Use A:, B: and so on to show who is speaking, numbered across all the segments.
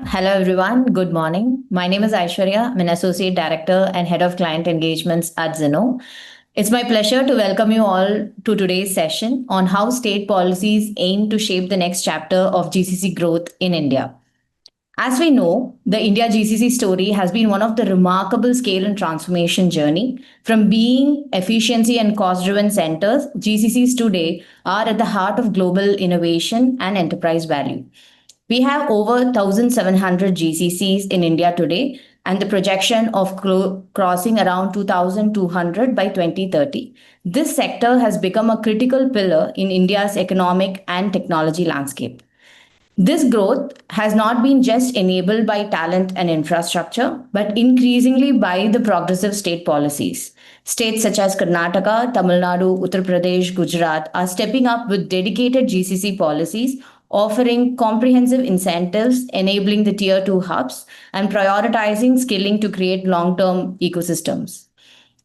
A: Hello, everyone. Good morning. My name is Aishwarya. I'm an Associate Director and Head of Client Engagements at Zinnov. It's my pleasure to welcome you all to today's session on how state policies aim to shape the next chapter of GCC growth in India. As we know, the India GCC story has been one of the remarkable scale and transformation journey. From being efficiency and cost driven centers, GCCs today are at the heart of global innovation and enterprise value. We have over 1,700 GCCs in India today, and the projection of crossing around 2,200 by 2030. This sector has become a critical pillar in India's economic and technology landscape. This growth has not been just enabled by talent and infrastructure, but increasingly by the progressive state policies. States such as Karnataka, Tamil Nadu, Uttar Pradesh, Gujarat are stepping up with dedicated GCC policies, offering comprehensive incentives, enabling the tier 2 hubs, and prioritizing skilling to create long term ecosystems.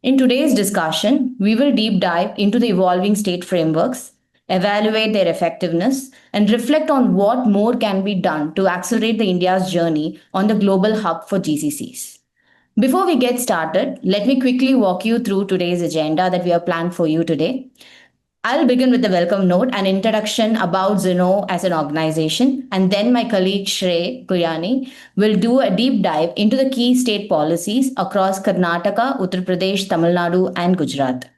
A: In today's discussion, we will deep dive into the evolving state frameworks, evaluate their effectiveness, and reflect on what more can be done to accelerate the India's journey on the global hub for GCCs. Before we get started, let me quickly walk you through today's agenda that we have planned for you today. I'll begin with the welcome note and introduction about Zinnov as an organization, and then my colleague Shrey Kuyani will do a deep dive into the key state policies across Karnataka, Uttar Pradesh, Tamil Nadu, and Gujarat.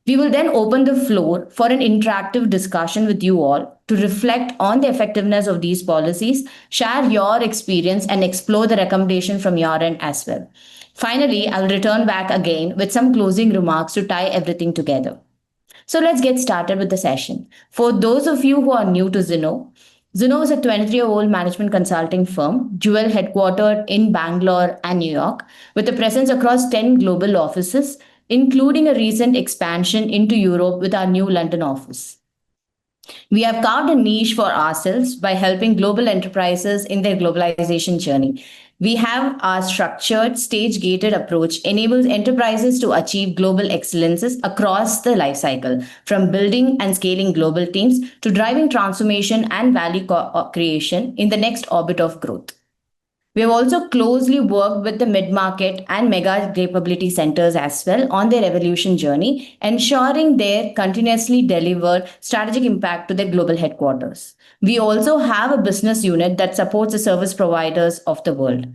A: We will then open the floor for an interactive discussion with you all to reflect on the effectiveness of these policies, share your experience, and explore the recommendation from your end as well. Finally, I'll return back again with some closing remarks to tie everything together. So let's get started with the session. For those of you who are new to Zinnov, Zinnov is a 23-year-old management consulting firm, dual headquartered in Bangalore and New York, with a presence across 10 global offices, including a recent expansion into Europe with our new London office. We have carved a niche for ourselves by helping global enterprises in their globalization journey. We have our structured, stage-gated approach enables enterprises to achieve global excellences across the life cycle, from building and scaling global teams to driving transformation and value creation in the next orbit of growth. We have also closely worked with the mid-market and mega capability centers as well on their evolution journey, ensuring they continuously deliver strategic impact to their global headquarters. We also have a business unit that supports the service providers of the world.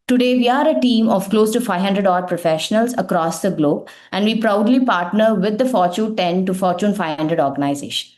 A: Today, we are a team of close to 500 odd professionals across the globe, and we proudly partner with the Fortune 10 to Fortune 500 organization.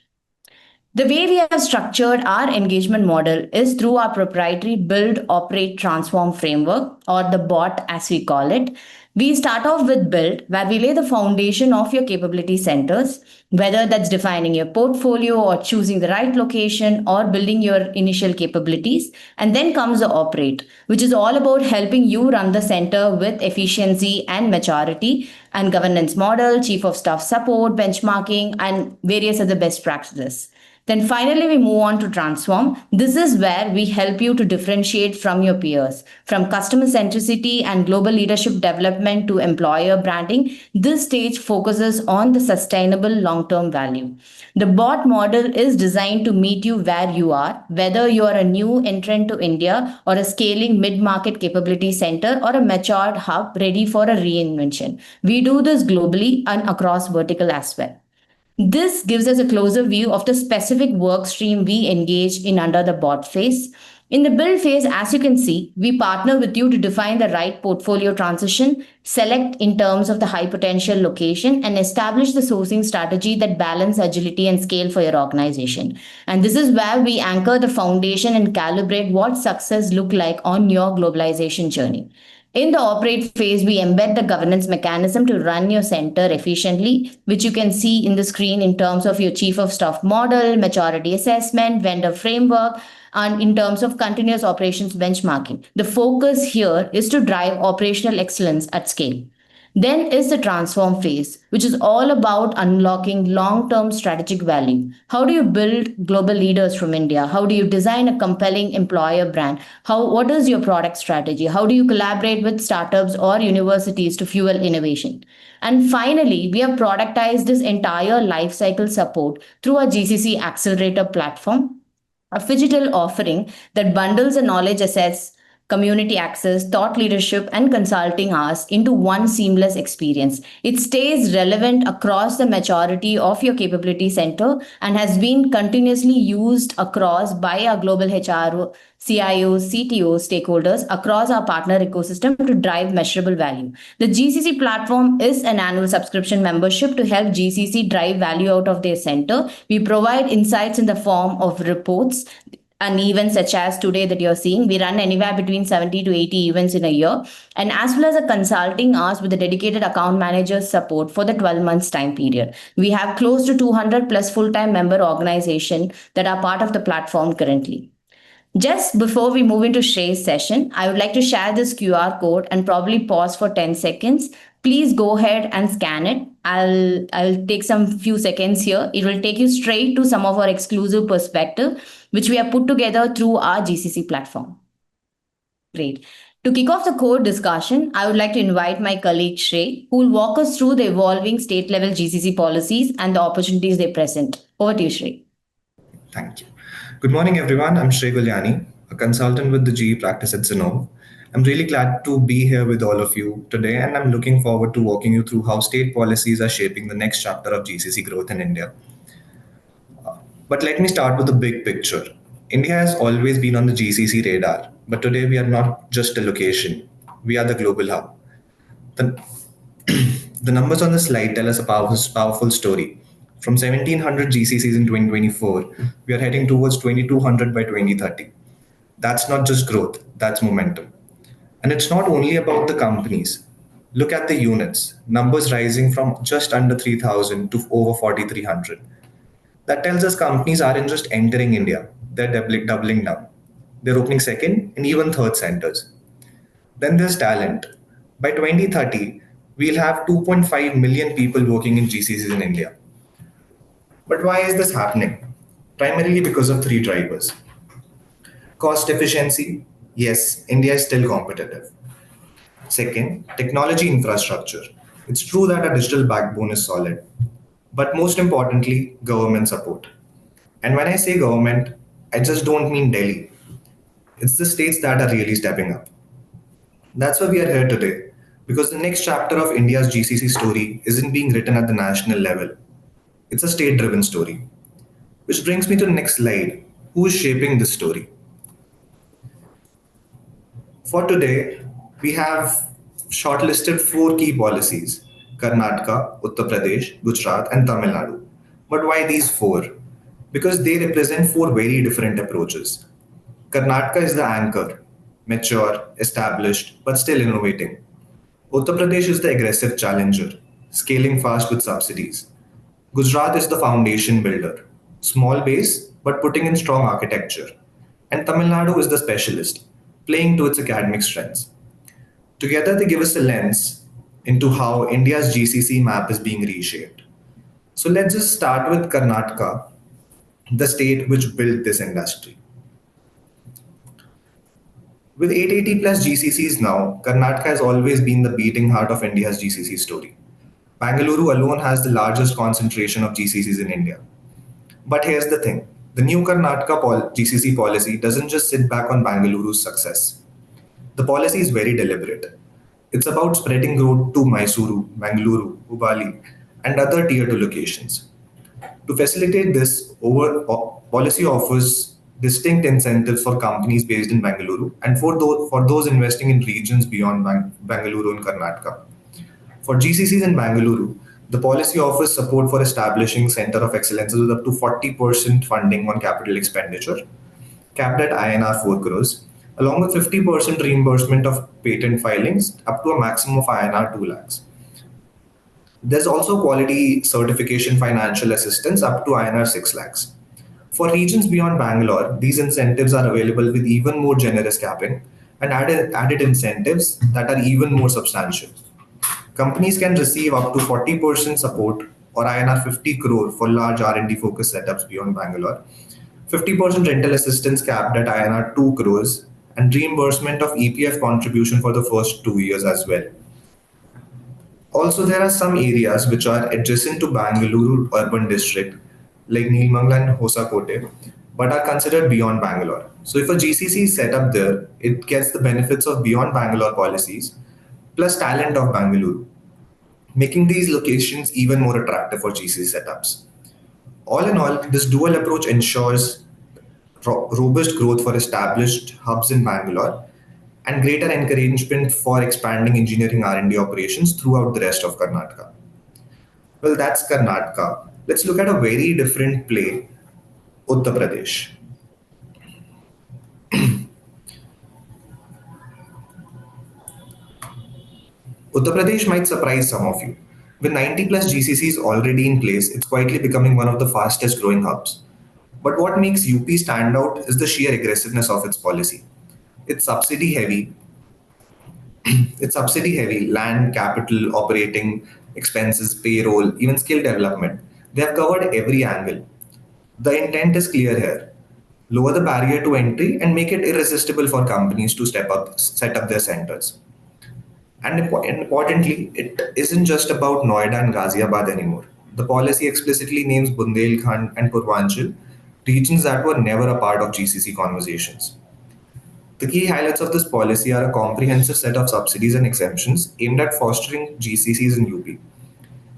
A: The way we have structured our engagement model is through our proprietary Build, Operate, Transform framework, or the BOT as we call it. We start off with Build, where we lay the foundation of your capability centers, whether that's defining your portfolio or choosing the right location or building your initial capabilities. And then comes the Operate, which is all about helping you run the center with efficiency and maturity and governance model, chief of staff support, benchmarking, and various other best practices. Then finally, we move on to transform. This is where we help you to differentiate from your peers. From customer centricity and global leadership development to employer branding, this stage focuses on the sustainable long-term value. The BOT model is designed to meet you where you are, whether you are a new entrant to India or a scaling mid-market capability center or a matured hub ready for a reinvention. We do this globally and across vertical as well. This gives us a closer view of the specific work stream we engage in under the BOT phase. In the build phase, as you can see, we partner with you to define the right portfolio transition, select in terms of the high potential location, and establish the sourcing strategy that balance agility and scale for your organization. And this is where we anchor the foundation and calibrate what success look like on your globalization journey. In the operate phase, we embed the governance mechanism to run your center efficiently, which you can see in the screen in terms of your chief of staff model, maturity assessment, vendor framework, and in terms of continuous operations benchmarking. The focus here is to drive operational excellence at scale. Then is the transform phase, which is all about unlocking long-term strategic value. How do you build global leaders from India? How do you design a compelling employer brand? What is your product strategy? How do you collaborate with startups or universities to fuel innovation? And finally, we have productized this entire lifecycle support through our GCC Accelerator platform, a digital offering that bundles a knowledge assets community access, thought leadership, and consulting hours into one seamless experience. It stays relevant across the majority of your capability center and has been continuously used across by our global HR, CIOs, CTOs, stakeholders across our partner ecosystem to drive measurable value. The GCC platform is an annual subscription membership to help GCC drive value out of their center. We provide insights in the form of reports and events such as today that you're seeing. We run anywhere between 70 to 80 events in a year, and as well as a consulting hours with a dedicated account manager support for the 12 months time period. We have close to 200 plus full-time member organization that are part of the platform currently. Just before we move into Shrey's session, I would like to share this QR code and probably pause for 10 seconds. Please go ahead and scan it. I'll take some few seconds here. It will take you straight to some of our exclusive perspective, which we have put together through our GCC platform. Great. To kick off the core discussion, I would like to invite my colleague Shrey, who will walk us through the evolving state level GCC policies and the opportunities they present. Over to you, Shrey.
B: Thank you. Good morning, everyone. I'm Shrey Gulyani, a consultant with the GE practice at Zinnov. I'm really glad to be here with all of you today, and I'm looking forward to walking you through how state policies are shaping the next chapter of GCC growth in India. But let me start with the big picture. India has always been on the GCC radar, but today we are not just a location, we are the global hub. The, the numbers on the slide tell us a powerful story. From 1,700 GCCs in 2024, we are heading towards 2,200 by 2030. That's not just growth, that's momentum. And it's not only about the companies. Look at the units, numbers rising from just under 3,000 to over 4,300. That tells us companies aren't just entering India, they're doubling down. They're opening second and even third centers. Then there's talent. By 2030, we'll have 2.5 million people working in GCCs in India. But why is this happening? Primarily because of three drivers. Cost efficiency. Yes, India is still competitive. Second, technology infrastructure. It's true that our digital backbone is solid. But most importantly, government support. And when I say government, I just don't mean Delhi. It's the states that are really stepping up. That's why we are here today, because the next chapter of India's GCC story isn't being written at the national level. It's a state-driven story. Which brings me to the next slide. Who is shaping this story? For today, we have shortlisted 4 key policies: Karnataka, Uttar Pradesh, Gujarat, and Tamil Nadu. But why these 4? Because they represent 4 very different approaches. Karnataka is the anchor, mature, established, but still innovating. Uttar Pradesh is the aggressive challenger, scaling fast with subsidies. Gujarat is the foundation builder, small base, but putting in strong architecture. And Tamil Nadu is the specialist, playing to its academic strengths. Together, they give us a lens into how India's GCC map is being reshaped. So let's just start with Karnataka, the state which built this industry. With 880 plus GCCs now, Karnataka has always been the beating heart of India's GCC story. Bangalore alone has the largest concentration of GCCs in India. But here's the thing. The new Karnataka GCC policy doesn't just sit back on Bangaluru's success. The policy is very deliberate. It's about spreading growth to Mysuru, Bangalore, Hubballi, and other tier 2 locations. To facilitate this, policy offers distinct incentives for companies based in Bangalore and for those investing in regions beyond Bangalore and Karnataka. For GCCs in Bangalore, the policy offers support for establishing Center of Excellence with up to 40% funding on capital expenditure, capped at INR 4 crores, along with 50% reimbursement of patent filings up to a maximum of INR 2 lakhs. There's also quality certification financial assistance up to INR 6 lakhs. For regions beyond Bangalore, these incentives are available with even more generous capping and added incentives that are even more substantial. Companies can receive up to 40% support or INR 50 crore for large R&D focused setups beyond Bangalore, 50% rental assistance capped at INR 2 crores, and reimbursement of EPF contribution for the first 2 years as well. Also, there are some areas which are adjacent to Bangalore urban district, like Neelmangala and Hosakote, but are considered beyond Bangalore. So if a GCC is set up there, it gets the benefits of beyond Bangalore policies plus talent of Bangalore, making these locations even more attractive for GCC setups. All in all, this dual approach ensures robust growth for established hubs in Bangalore and greater encouragement for expanding engineering R&D operations throughout the rest of Karnataka. Well, that's Karnataka. Let's look at a very different play, Uttar Pradesh. Uttar Pradesh might surprise some of you. With 90 plus GCCs already in place, it's quietly becoming one of the fastest growing hubs. But what makes UP stand out is the sheer aggressiveness of its policy. It's subsidy heavy, it's subsidy heavy, land, capital, operating expenses, payroll, even skill development. They have covered every angle. The intent is clear here. Lower the barrier to entry and make it irresistible for companies to set up their centers. And importantly, it isn't just about Noida and Ghaziabad anymore. The policy explicitly names Bundelkhand and Purvanchal, regions that were never a part of GCC conversations. The key highlights of this policy are a comprehensive set of subsidies and exemptions aimed at fostering GCCs in UP.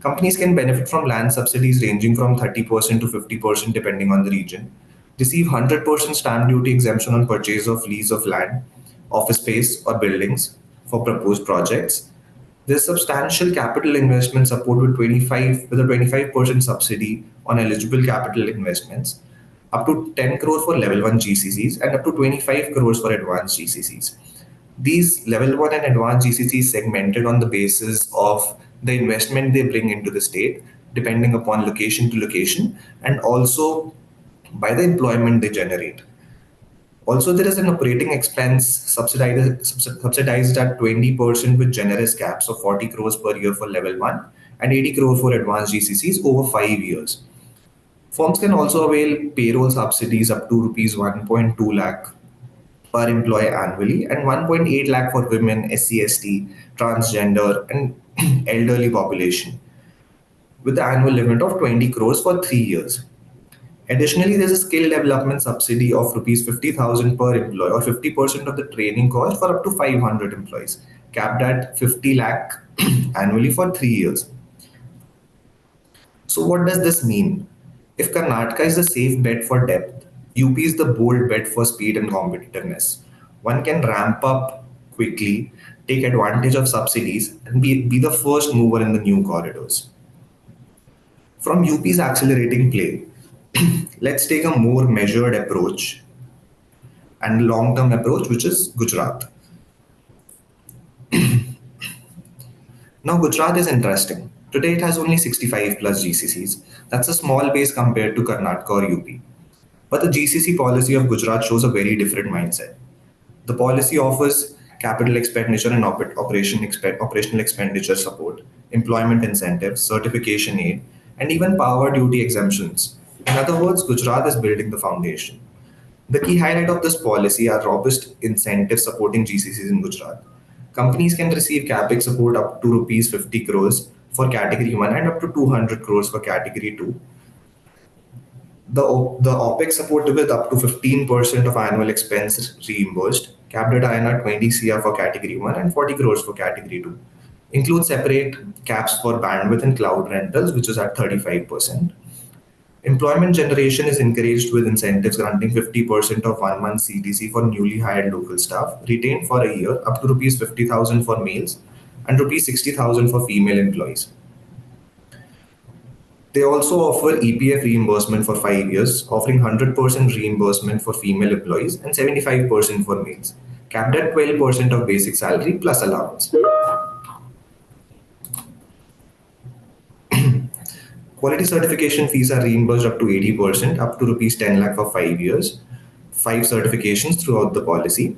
B: Companies can benefit from land subsidies ranging from 30% to 50% depending on the region, receive 100% stamp duty exemption on purchase of lease of land, office space, or buildings for proposed projects. There's substantial capital investment support with a 25% subsidy on eligible capital investments, up to 10 crore for level 1 GCCs and up to 25 crores for advanced GCCs. These level 1 and advanced GCCs segmented on the basis of the investment they bring into the state, depending upon location to location, and also by the employment they generate. Also, there is an operating expense subsidized at 20% with generous caps of 40 crores per year for level 1 and 80 crore for advanced GCCs over 5 years. Firms can also avail payroll subsidies up to rupees 1.2 lakh per employee annually and 1.8 lakh for women, SC/ST, transgender, and elderly population, with the annual limit of 20 crores for 3 years. Additionally, there's a skill development subsidy of rupees 50,000 per employee or 50% of the training cost for up to 500 employees, capped at 50 lakh annually for 3 years. So what does this mean? If Karnataka is a safe bet for depth, UP is the bold bet for speed and competitiveness. One can ramp up quickly, take advantage of subsidies, and be the first mover in the new corridors. From UP's accelerating play, let's take a more measured approach and long-term approach, which is Gujarat. Now, Gujarat is interesting. Today, it has only 65 plus GCCs. That's a small base compared to Karnataka or UP. But the GCC policy of Gujarat shows a very different mindset. The policy offers capital expenditure and operational expenditure support, employment incentives, certification aid, and even power duty exemptions. In other words, Gujarat is building the foundation. The key highlight of this policy are robust incentives supporting GCCs in Gujarat. Companies can receive capex support up to rupees 50 crores for category 1 and up to 200 crores for category 2. The OPEX support with up to 15% of annual expense reimbursed, capped at INR 20 CR for category 1 and 40 crores for category 2. Includes separate caps for bandwidth and cloud rentals, which is at 35%. Employment generation is encouraged with incentives granting 50% of 1 month CTC for newly hired local staff, retained for a year, up to rupees 50,000 for males and rupees 60,000 for female employees. They also offer EPF reimbursement for 5 years, offering 100% reimbursement for female employees and 75% for males, capped at 12% of basic salary plus allowance. Quality certification fees are reimbursed up to 80%, up to rupees 10 lakh for 5 years, 5 certifications throughout the policy.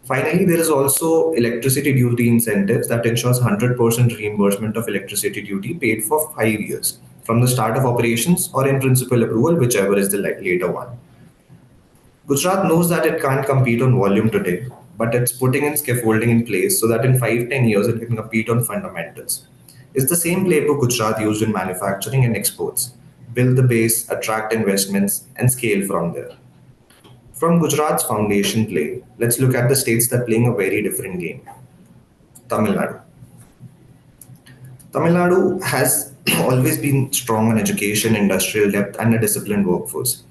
B: Finally, there is also electricity duty incentives that ensures 100% reimbursement of electricity duty paid for 5 years from the start of operations or in principal approval, whichever is the later one. Gujarat knows that it can't compete on volume today, but it's putting in scaffolding in place so that in 5-10 years it can compete on fundamentals. It's the same playbook Gujarat used in manufacturing and exports. Build the base, attract investments, and scale from there. From Gujarat's foundation play, let's look at the states that are playing a very different game. Tamil Nadu. Tamil Nadu has always been strong on education, industrial depth, and a disciplined workforce.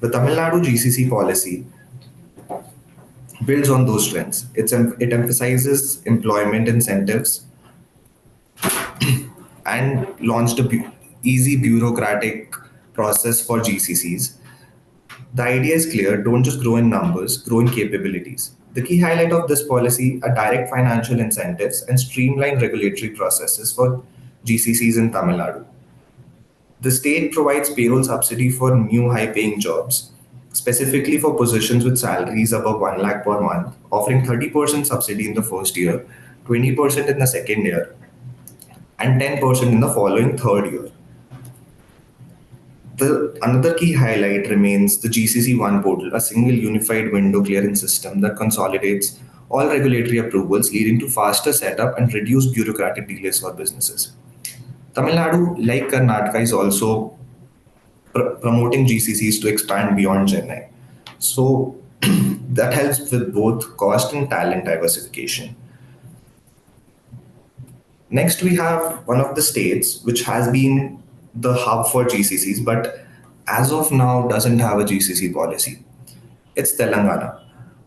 B: The Tamil Nadu GCC policy builds on those strengths. It emphasizes employment incentives and launched a easy bureaucratic process for GCCs. The idea is clear: don't just grow in numbers, grow in capabilities. The key highlight of this policy are direct financial incentives and streamlined regulatory processes for GCCs in Tamil Nadu. The state provides payroll subsidy for new high paying jobs, specifically for positions with salaries above 1 lakh per month, offering 30% subsidy in the first year, 20% in the second year, and 10% in the following third year. Another key highlight remains the GCC One portal, a single unified window clearance system that consolidates all regulatory approvals, leading to faster setup and reduced bureaucratic delays for businesses. Tamil Nadu, like Karnataka, is also promoting GCCs to expand beyond Chennai. So that helps with both cost and talent diversification. Next, we have one of the states which has been the hub for GCCs, but as of now doesn't have a GCC policy. It's Telangana.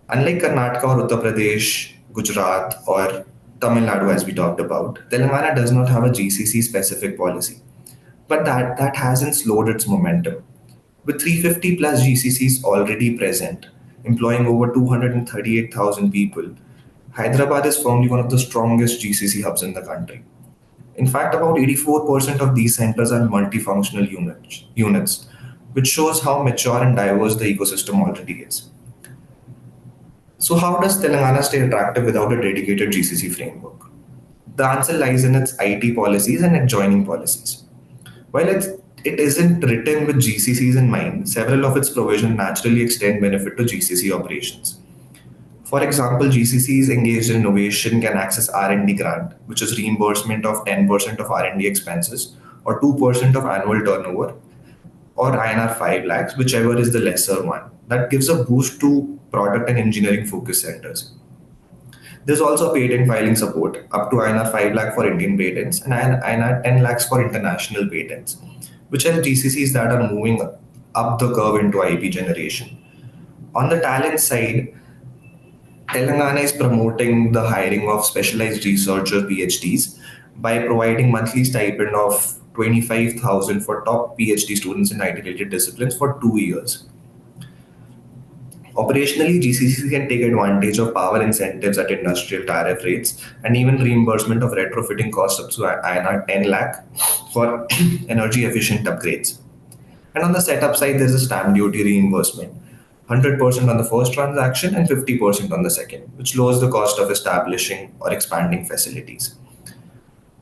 B: Unlike Karnataka or Uttar Pradesh, Gujarat, or Tamil Nadu, as we talked about, Telangana does not have a GCC specific policy. But that hasn't slowed its momentum. With 350 plus GCCs already present, employing over 238,000 people, Hyderabad is firmly one of the strongest GCC hubs in the country. In fact, about 84% of these centers are multifunctional units, which shows how mature and diverse the ecosystem already is. So, how does Telangana stay attractive without a dedicated GCC framework? The answer lies in its IT policies and adjoining policies. While it isn't written with GCCs in mind, several of its provisions naturally extend benefit to GCC operations. For example, GCCs engaged in innovation can access R&D grant, which is reimbursement of 10% of R&D expenses or 2% of annual turnover, or INR 5 lakhs, whichever is the lesser one. That gives a boost to product and engineering focus centers. There's also patent filing support up to INR 5 lakh for Indian patents and INR 10 lakhs for international patents, which help GCCs that are moving up the curve into IP generation. On the talent side, Telangana is promoting the hiring of specialized researcher PhDs by providing monthly stipend of 25,000 for top PhD students in IT-related disciplines for 2 years. Operationally, GCCs can take advantage of power incentives at industrial tariff rates and even reimbursement of retrofitting costs up to INR 10 lakh for energy efficient upgrades. And on the setup side, there's a stamp duty reimbursement, 100% on the first transaction and 50% on the second, which lowers the cost of establishing or expanding facilities.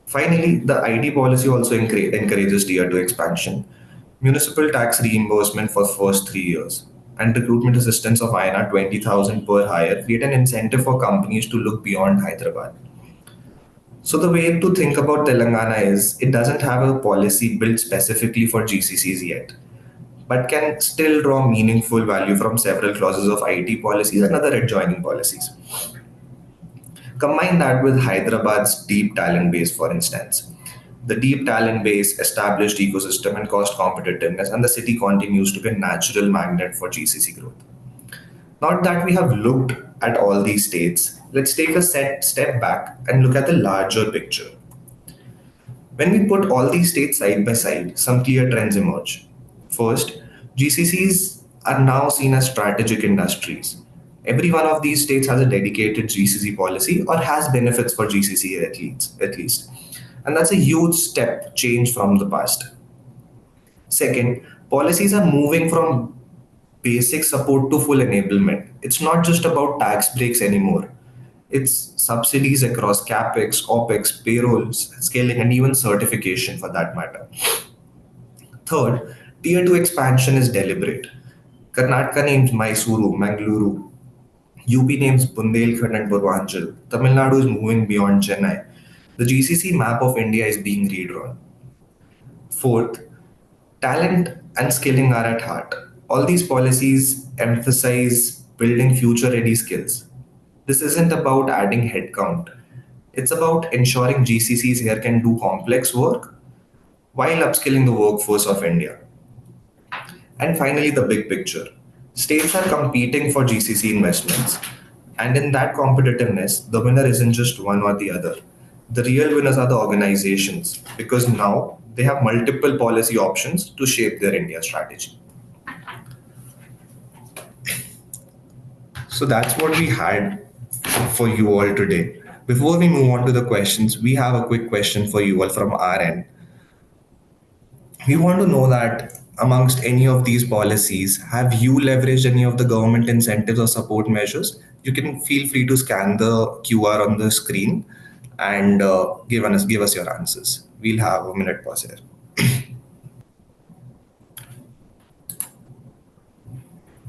B: Finally, the ID policy also encourages tier 2 expansion, municipal tax reimbursement for the first 3 years, and recruitment assistance of INR 20,000 per hire create an incentive for companies to look beyond Hyderabad. So the way to think about Telangana is it doesn't have a policy built specifically for GCCs yet, but can still draw meaningful value from several clauses of IT policies and other adjoining policies. Combine that with Hyderabad's deep talent base, for instance. The deep talent base, established ecosystem, and cost competitiveness, and the city continues to be a natural magnet for GCC growth. Not that we have looked at all these states, let's take a step back and look at the larger picture. When we put all these states side by side, some clear trends emerge. First, GCCs are now seen as strategic industries. Every one of these states has a dedicated GCC policy or has benefits for GCC at least. And that's a huge step change from the past. Second, policies are moving from basic support to full enablement. It's not just about tax breaks anymore. It's subsidies across capex, opex, payrolls, scaling, and even certification for that matter. Third, tier 2 expansion is deliberate. Karnataka names Mysuru, Mangaluru. UP names Bundelkhand and Purvanchal. Tamil Nadu is moving beyond Chennai. The GCC map of India is being redrawn. Fourth, talent and skilling are at heart. All these policies emphasize building future ready skills. This isn't about adding headcount, it's about ensuring GCCs here can do complex work while upskilling the workforce of India. And finally, the big picture. States are competing for GCC investments. And in that competitiveness, the winner isn't just one or the other. The real winners are the organizations because now they have multiple policy options to shape their India strategy. So that's what we had for you all today. Before we move on to the questions, we have a quick question for you all from our end. We want to know that amongst any of these policies, have you leveraged any of the government incentives or support measures? You can feel free to scan the QR on the screen and give us your answers. We'll have a minute pause here.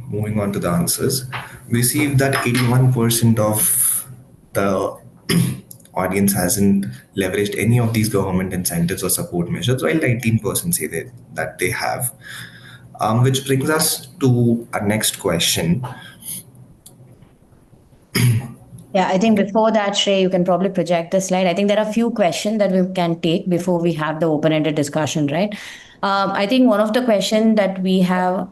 B: Moving on to the answers, we see that 81% of the audience hasn't leveraged any of these government incentives or support measures, while 19% say that they have. Which brings us to our next question.
A: Yeah, I think before that, Shrey, you can probably project the slide. I think there are a few questions that we can take before we have the open-ended discussion, right? I think one of the questions that we have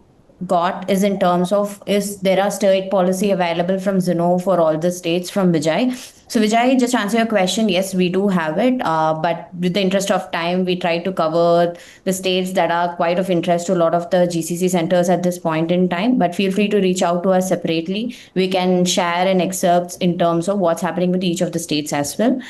A: got is in terms of is there a state policy available from Zinnov for all the states from Vijay? So Vijay, just answer your question. Yes, we do have it, but with the interest of time, we try to cover the states that are quite of interest to a lot of the GCC centers at this point in time. But feel free to reach out to us separately. We can share an excerpts in terms of what's happening with each of the states as well.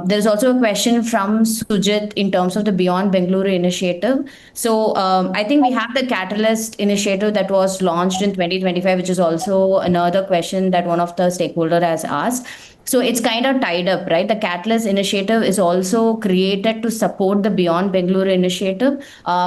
A: There's also a question from Sujit in terms of the Beyond Bengaluru initiative. So I think we have the Catalyst initiative that was launched in 2025, which is also another question that one of the stakeholder has asked. So it's kind of tied up, right? The Catalyst initiative is also created to support the Beyond Bengaluru initiative.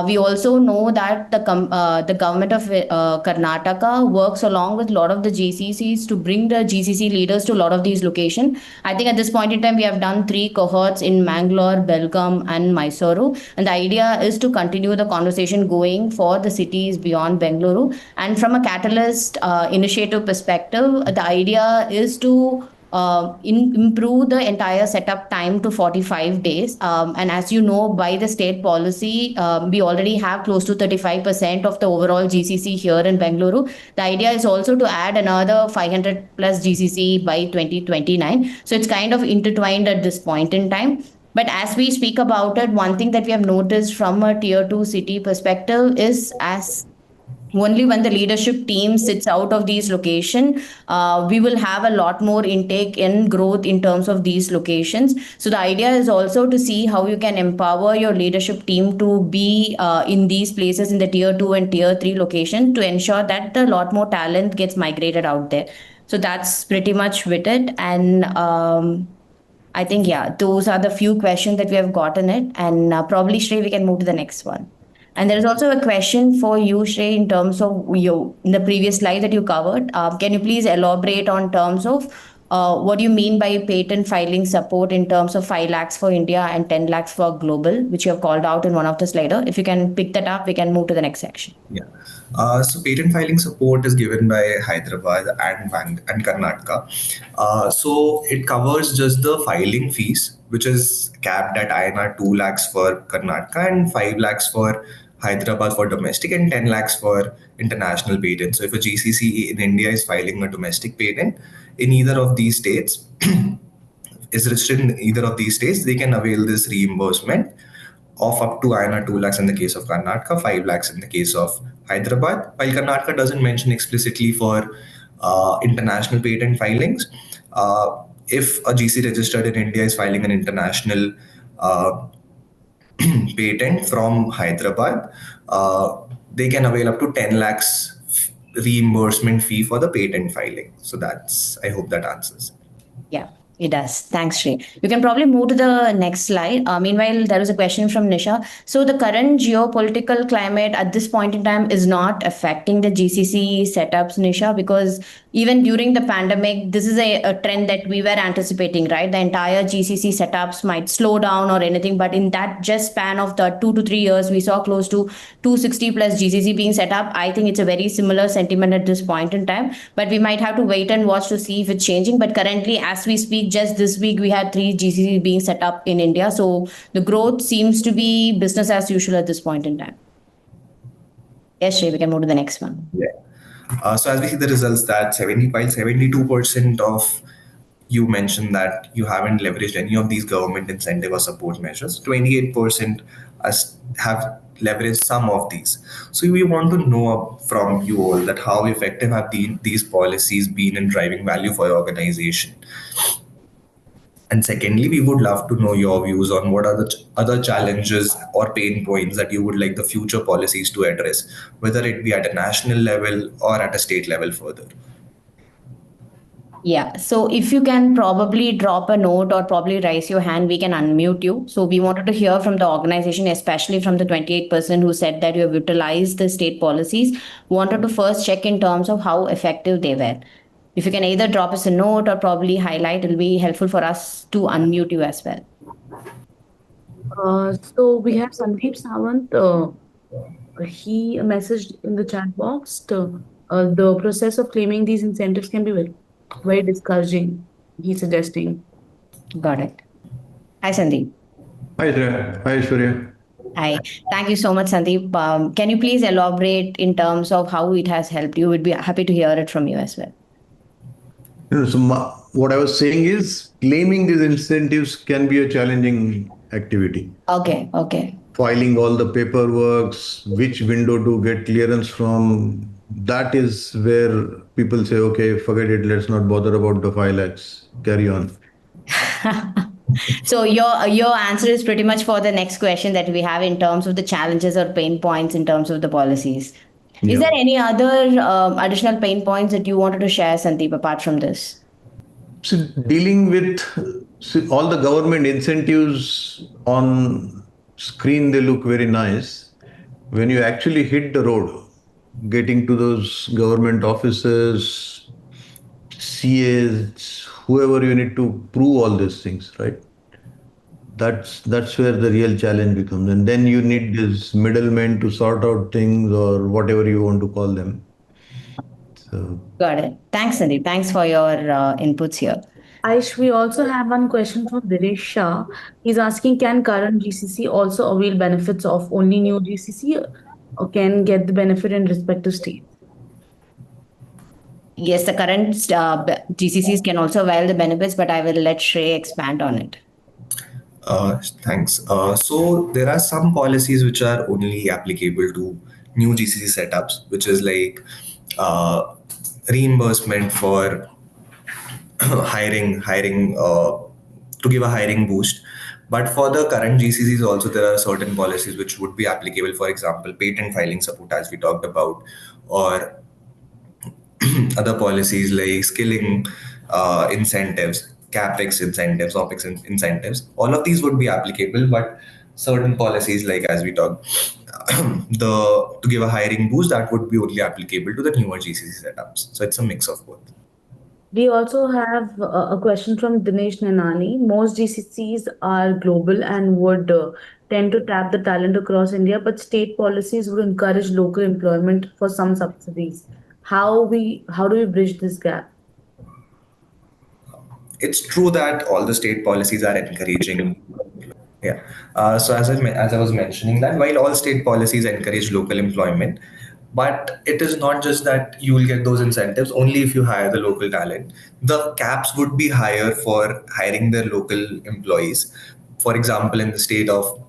A: We also know that the government of Karnataka works along with a lot of the GCCs to bring the GCC leaders to a lot of these locations. I think at this point in time, we have done 3 cohorts in Mangalore, Belgaum, and Mysuru. And the idea is to continue the conversation going for the cities beyond Bengaluru. And from a Catalyst initiative perspective, the idea is to improve the entire setup time to 45 days. And as you know, by the state policy, we already have close to 35% of the overall GCC here in Bengaluru. The idea is also to add another 500 plus GCC by 2029. So it's kind of intertwined at this point in time. But as we speak about it, one thing that we have noticed from a tier 2 city perspective is as only when the leadership team sits out of these location, we will have a lot more intake and growth in terms of these locations. So the idea is also to see how you can empower your leadership team to be in these places in the tier 2 and tier 3 location to ensure that a lot more talent gets migrated out there. So that's pretty much with it. And I think, yeah, those are the few questions that we have gotten it. And probably, Shrey, we can move to the next one. And there is also a question for you, Shrey, in terms of you in the previous slide that you covered. Can you please elaborate on terms of what do you mean by patent filing support in terms of 5 lakhs for India and 10 lakhs for global, which you have called out in one of the slider? If you can pick that up, we can move to the next section.
B: Yeah. So patent filing support is given by Hyderabad and Karnataka. So it covers just the filing fees, which is capped at INR 2 lakhs for Karnataka and 5 lakhs for Hyderabad for domestic and 10 lakhs for international patent. So if a GCC in India is filing a domestic patent in either of these states, is registered in either of these states, they can avail this reimbursement of up to INR 2 lakhs in the case of Karnataka, 5 lakhs in the case of Hyderabad. While Karnataka doesn't mention explicitly for international patent filings, if a GC registered in India is filing an international patent from Hyderabad, they can avail up to 10 lakhs reimbursement fee for the patent filing. So I hope that answers.
A: Yeah. It does. Thanks, Sri. You can probably move to the next slide. Meanwhile, there was a question from Nisha. So, the current geopolitical climate at this point in time is not affecting the GCC setups, Nisha, because even during the pandemic, this is a trend that we were anticipating, right? The entire GCC setups might slow down or anything, but in that just span of the 2 to 3 years, we saw close to 260 plus GCC being set up. I think it's a very similar sentiment at this point in time, but we might have to wait and watch to see if it's changing. But currently, as we speak, just this week, we had three GCCs being set up in India. So the growth seems to be business as usual at this point in time. Yes, Shay, we can move to the next one.
B: Yeah. So as we see the results that 72% of you mentioned that you haven't leveraged any of these government incentive or support measures. 28% have leveraged some of these. So we want to know from you all that how effective have these policies been in driving value for your organization. And secondly, we would love to know your views on what are the other challenges or pain points that you would like the future policies to address, whether it be at a national level or at a state level further.
A: Yeah. So if you can probably drop a note or probably raise your hand, we can unmute you. So we wanted to hear from the organization, especially from the 28% who said that you have utilized the state policies. Wanted to first check in terms of how effective they were. If you can either drop us a note or probably highlight, it'll be helpful for us to unmute you as well.
C: So we have Sandeep Sawant. He messaged in the chat box. The process of claiming these incentives can be very discouraging. He's suggesting.
A: Got it. Hi, Sandeep.
D: Hi, Shreya. Hi, Shreya.
A: Hi. Thank you so much, Sandeep. Can you please elaborate in terms of how it has helped you? We'd be happy to hear it from you as well.
D: What I was saying is claiming these incentives can be a challenging activity.
A: Okay. Okay.
D: Filing all the paperwork, which window to get clearance from, that is where people say, okay, forget it, let's not bother about the 5 lakhs, carry on.
A: So your answer is pretty much for the next question that we have in terms of the challenges or pain points in terms of the policies. Is
D: Yeah.
A: there any other additional pain points that you wanted to share, Sandeep, apart from this?
D: So dealing with all the government incentives on screen, they look very nice. When you actually hit the road, getting to those government offices, CAs, whoever you need to prove all these things, right? That's where the real challenge becomes. And then you need this middlemen to sort out things or whatever you want to call them. So
A: Got it. Thanks, Sandeep. Thanks for your inputs here.
C: Aish, we also have one question from Dinesh Shah. He's asking, can current GCC also avail benefits of only new GCC or can get the benefit in respective states?
A: Yes, the current GCCs can also avail the benefits, but I will let Shrey expand on it.
B: Thanks. So there are some policies which are only applicable to new GCC setups, which is like reimbursement for hiring to give a hiring boost. But for the current GCCs also, there are certain policies which would be applicable. For example, patent filing support, as we talked about, or other policies like skilling incentives, capex incentives, opex incentives. All of these would be applicable, but certain policies like as we talked, the to give a hiring boost, that would be only applicable to the newer GCC setups. So it's a mix of both.
C: We also have a question from Dinesh Nanani. Most GCCs are global and would tend to tap the talent across India, but state policies would encourage local employment for some subsidies. How do we bridge this gap?
B: It's true that all the state policies are encouraging. Yeah. So as I was mentioning that while all state policies encourage local employment, but it is not just that you will get those incentives only if you hire the local talent. The caps would be higher for hiring their local employees. For example, in the state of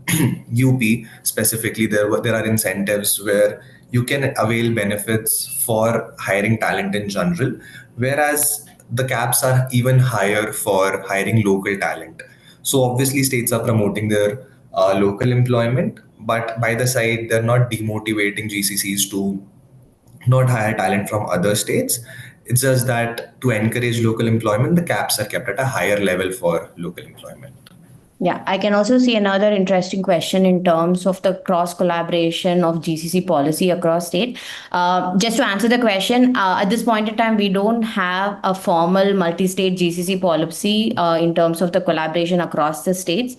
B: UP specifically, there are incentives where you can avail benefits for hiring talent in general, whereas the caps are even higher for hiring local talent. So obviously, states are promoting their local employment, but by the side, they're not demotivating GCCs to not hire talent from other states. It's just that to encourage local employment, the caps are kept at a higher level for local employment.
A: Yeah, I can also see another interesting question in terms of the cross collaboration of GCC policy across state. Just to answer the question, at this point in time, we don't have a formal multi-state GCC policy in terms of the collaboration across the states.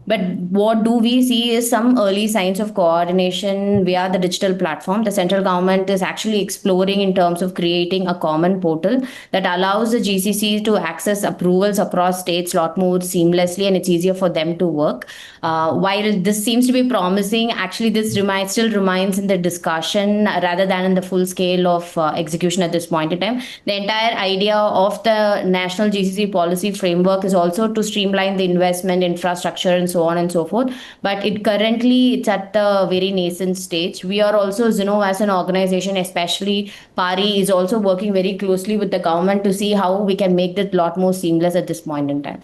A: But what do we see is some early signs of coordination via the digital platform. The central government is actually exploring in terms of creating a common portal that allows the GCC to access approvals across states a lot more seamlessly, and it's easier for them to work. While this seems to be promising, actually this still remains in the discussion rather than in the full scale of execution at this point in time. The entire idea of the national GCC policy framework is also to streamline the investment infrastructure and so on and so forth. But it's at the very nascent stage. We are also, Zinnov as an organization, especially PARI, is also working very closely with the government to see how we can make it a lot more seamless at this point in time.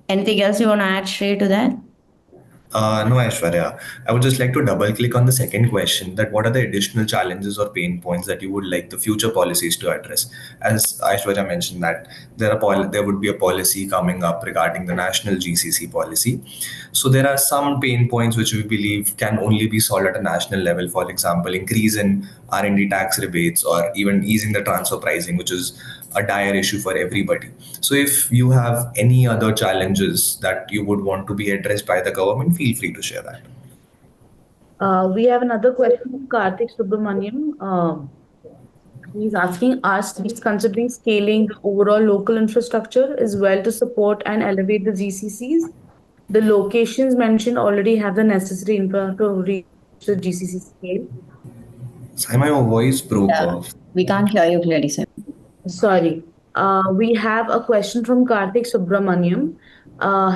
A: Anything else you want to add, Shrey, to that?
B: No, Aishwarya. I would just like to double click on the second question, that what are the additional challenges or pain points that you would like the future policies to address? As Aishwarya mentioned that there would be a policy coming up regarding the national GCC policy. So there are some pain points which we believe can only be solved at a national level. For example, increase in R&D tax rebates, or even easing the transfer pricing, which is a dire issue for everybody. So if you have any other challenges that you would want to be addressed by the government, feel free to share that.
C: We have another question from Karthik Subramaniam. He's asking, are states considering scaling the overall local infrastructure as well to support and elevate the GCCs? The locations mentioned already have the necessary infra to reach the GCC scale.
B: Simon, your voice broke
A: Yeah,
B: off.
A: we can't hear you clearly, sir.
C: Sorry. We have a question from Karthik Subramaniam.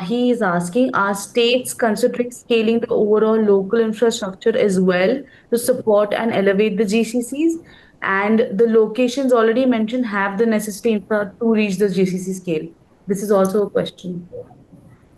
C: He is asking, are states considering scaling the overall local infrastructure as well to support and elevate the GCCs? And the locations already mentioned have the necessary infra to reach the GCC scale. This is also a question.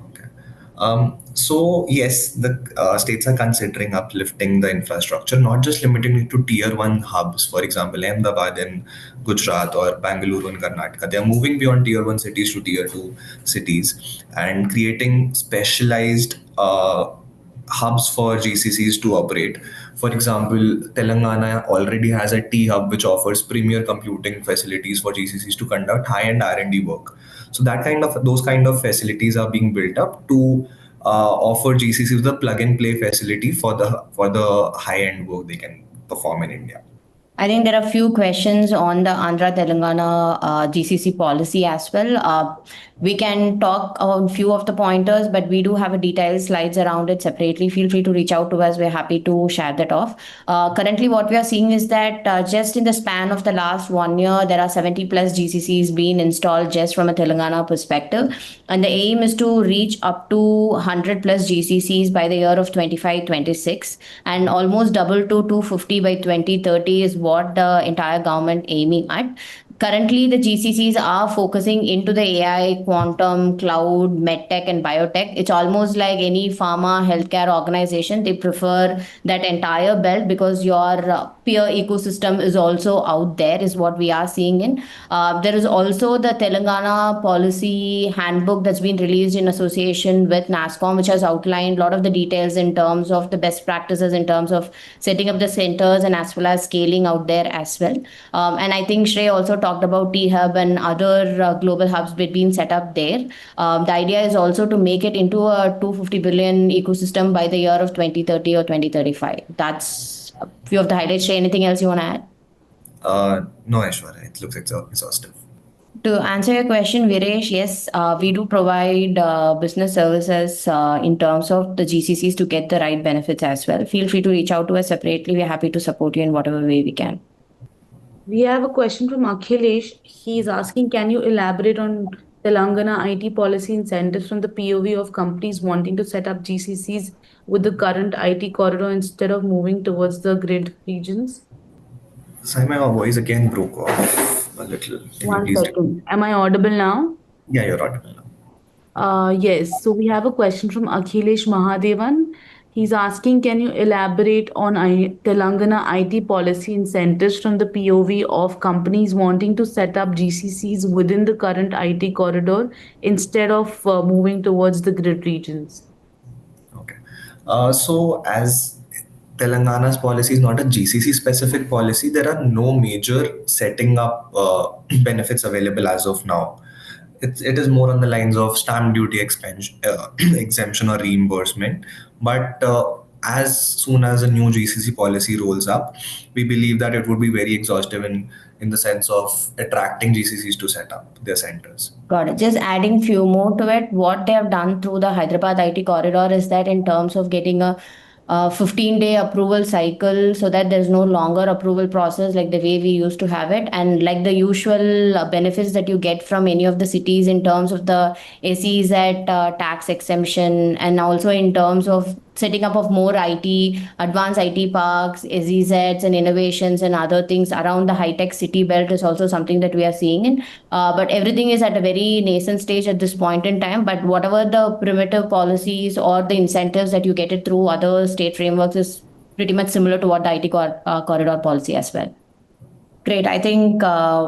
B: Okay. So yes, the states are considering uplifting the infrastructure, not just limiting it to tier one hubs, for example, Ahmedabad in Gujarat or Bangalore in Karnataka. They are moving beyond tier one cities to tier two cities and creating specialized hubs for GCCs to operate. For example, Telangana already has a T hub which offers premier computing facilities for GCCs to conduct high-end R&D work. So those kind of facilities are being built up to offer GCCs the plug and play facility for the high-end work they can perform in India.
A: I think there are a few questions on the Andhra Telangana GCC policy as well. We can talk on few of the pointers, but we do have a detailed slides around it separately. Feel free to reach out to us. We're happy to share that off. Currently, what we are seeing is that just in the span of the last 1 year, there are 70 plus GCCs being installed just from a Telangana perspective. And the aim is to reach up to 100 plus GCCs by the year of 25-26 and almost double to 250 by 2030 is what the entire government aiming at. Currently, the GCCs are focusing into the AI, quantum, cloud, medtech, and biotech. It's almost like any pharma healthcare organization. They prefer that entire belt because your peer ecosystem is also out there, is what we are seeing in. There is also the Telangana policy handbook that's been released in association with NASSCOM, which has outlined a lot of the details in terms of the best practices, in terms of setting up the centers and as well as scaling out there as well. And I think Shrey also talked about T-Hub and other global hubs being set up there. The idea is also to make it into a 250 billion ecosystem by the year of 2030 or 2035. That's a few of the highlights. Shrey, anything else you want to add?
B: No, Aishwarya, it looks exhaustive.
A: To answer your question, Viresh, yes, we do provide business services in terms of the GCCs to get the right benefits as well. Feel free to reach out to us separately. We're happy to support you in whatever way we can.
C: We have a question from Akhilesh. He is asking, can you elaborate on Telangana IT policy incentives from the POV of companies wanting to set up GCCs with the current IT corridor instead of moving towards the grid regions?
B: Simon, your voice again broke off a little. Can you
C: One
B: please
C: second. Am I audible now?
B: Yeah, you're audible now.
C: Yes. So we have a question from Akhilesh Mahadevan. He's asking, can you elaborate on Telangana IT policy incentives from the POV of companies wanting to set up GCCs within the current IT corridor instead of moving towards the grid regions?
B: Okay. So, as Telangana's policy is not a GCC specific policy, there are no major setting up benefits available as of now. It is more on the lines of stamp duty expansion, exemption or reimbursement. But as soon as a new GCC policy rolls up, we believe that it would be very exhaustive in the sense of attracting GCCs to set up their centers.
A: Got it. Just adding few more to it, what they have done through the Hyderabad IT corridor is that in terms of getting a 15-day approval cycle so that there's no longer approval process like the way we used to have it, and like the usual benefits that you get from any of the cities in terms of the SEZ tax exemption, and also in terms of setting up of more IT, advanced IT parks, SEZs and innovations and other things around the high-tech city belt is also something that we are seeing in. But everything is at a very nascent stage at this point in time. But whatever the primitive policies or the incentives that you get it through other state frameworks is pretty much similar to what the IT corridor policy as well. Great. I think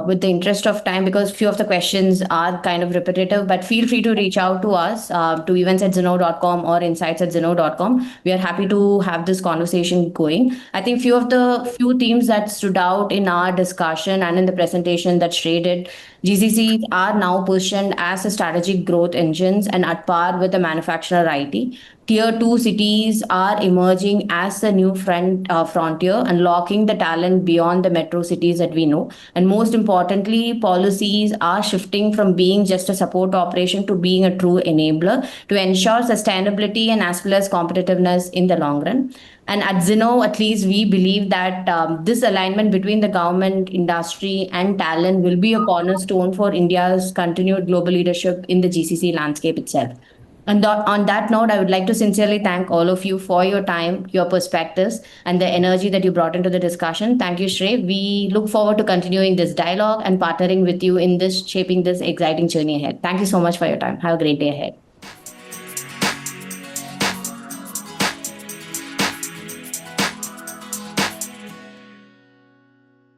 A: with the interest of time, because few of the questions are kind of repetitive, but feel free to reach out to us to events@zinnov.com or insights@zinnov.com. We are happy to have this conversation going. I think few themes that stood out in our discussion and in the presentation that Shrey did, GCCs are now positioned as a strategic growth engines and at par with the manufacturer IT. Tier 2 cities are emerging as the new frontier, unlocking the talent beyond the metro cities that we know. And most importantly, policies are shifting from being just a support operation to being a true enabler to ensure sustainability and as well as competitiveness in the long run. And at Zinnov, at least we believe that this alignment between the government, industry, and talent will be a cornerstone for India's continued global leadership in the GCC landscape itself. And on that note, I would like to sincerely thank all of you for your time, your perspectives, and the energy that you brought into the discussion. Thank you, Shrey. We look forward to continuing this dialogue and partnering with you in this shaping this exciting journey ahead. Thank you so much for your time. Have a great day ahead.